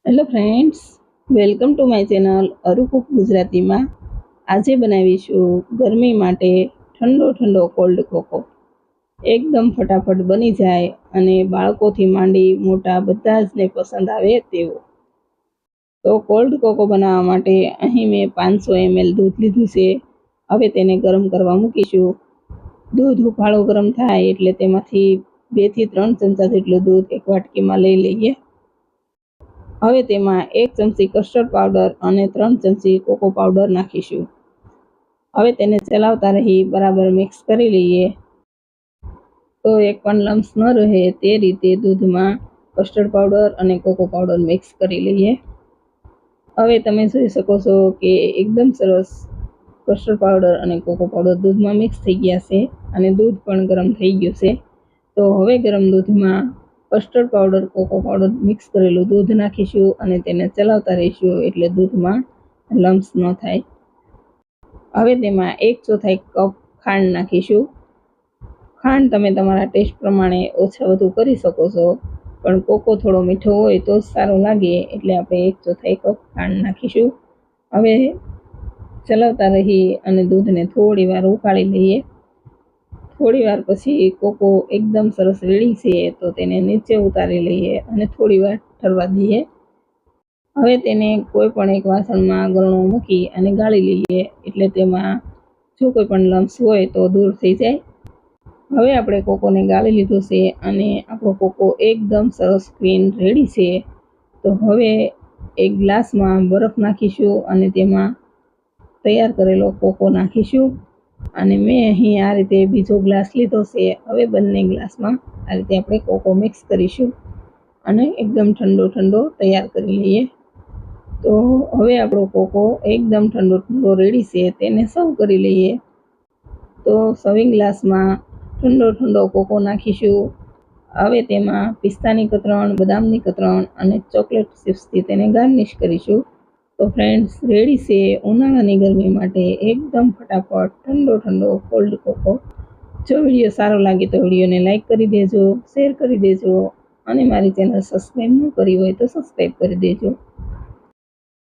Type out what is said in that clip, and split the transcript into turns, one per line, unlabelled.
Hello friends, welcome to my channel Aru cook ગુજરાતીમાં. આજે બનાવીશું ગરમી માટે ઠંડો ઠંડો કોલ્ડ કોકો. એકદમ ફટાફટ બની જાય અને બાળકોથી માંડી મોટા બધા જને પસંદ આવે તેવો. તો કોલ્ડ કોકો બનાવવા માટે અહીં મેં 500 ml દૂધ લીધું છે. હવે તેને ગરમ કરવા મૂકીશું. દૂધ ઉફાળો ગરમ થાય એટલે તેમાંથી 2 થી 3 ચમચા જેટલું દૂધ એક વાટકીમાં લઈ લઈએ. હવે તેમાં 1 ચમચી કસ્ટર્ડ પાવડર અને 3 ચમચી કોકો પાવડર નાખીશું. હવે તેને ચલાવતા રહી બરાબર મિક્સ કરી લઈએ. તો એક પણ લમ્સ ન રહે તે રીતે દૂધમાં કસ્ટર્ડ પાવડર અને કોકો પાવડર મિક્સ કરી લઈએ. હવે તમે જોઈ શકો છો કે એકદમ સરસ કસ્ટર્ડ પાવડર અને કોકો પાવડર દૂધમાં મિક્સ થઈ ગયા છે અને દૂધ પણ ગરમ થઈ ગયું છે. તો હવે ગરમ દૂધમાં custard powder cocoa powder mix કરેલું દૂધ નાખીશું અને તેને ચલાવતા રહીશું એટલે દૂધમાં લમ્સ ન થાય. હવે તેમાં 1/4 કપ ખાંડ નાખીશું. ખાંડ તમે તમારા ટેસ્ટ પ્રમાણે ઓછા વધુ કરી શકો છો, પણ કોકો થોડો મીઠો હોય તો જ સારો લાગે એટલે આપણે 1/4 કપ ખાંડ નાખીશું. હવે ચલાવતા રહી અને દૂધને થોડી વાર ઉકાળી લઈએ. થોડી વાર પછી કોકો એકદમ સરસ રેડી છે તો તેને નીચે ઉતારી લઈએ અને થોડી વાર ઠરવા દઈએ. હવે તેને કોઈ પણ એક વાસણમાં ગરણો મૂકી અને ગાળી લઈએ એટલે તેમાં જો કોઈ પણ લમ્સ હોય તો દૂર થઈ જાય. હવે આપણે કોકોને ગાળી લીધો છે અને આપણો કોકો એકદમ સરસ ક્રીમ રેડી છે. તો હવે એક ગ્લાસમાં બરફ નાખીશું અને તેમાં તૈયાર કરેલો કોકો નાખીશું. અને મેં અહીં આ રીતે બીજો ગ્લાસ લીધો છે. હવે બંને ગ્લાસમાં આ રીતે આપણે કોકો મિક્સ કરીશું અને એકદમ ઠંડો તૈયાર કરી લઈએ. તો હવે આપણો કોકો એકદમ ઠંડો રેડી છે, તેને સર્વ કરી લઈએ. તો સર્વિંગ ગ્લાસમાં ઠંડો કોકો નાખીશું. હવે તેમાં પિસ્તાની કતરણ, બદામની કતરણ અને ચોકલેટ ચિપ્સથી તેને ગાર્નિશ કરીશું. તો ફ્રેન્ડ્સ, રેડી છે ઉનાળાની ગરમી માટે એકદમ ફટાફટ ઠંડો કોલ્ડ કોકો. જો વિડીયો સારો લાગે તો વિડીયોને લાઈક કરી દેજો, શેર કરી દેજો અને મારી ચેનલ સબસ્ક્રાઈબ ન કરી હોય તો સબસ્ક્રાઈબ કરી દેજો.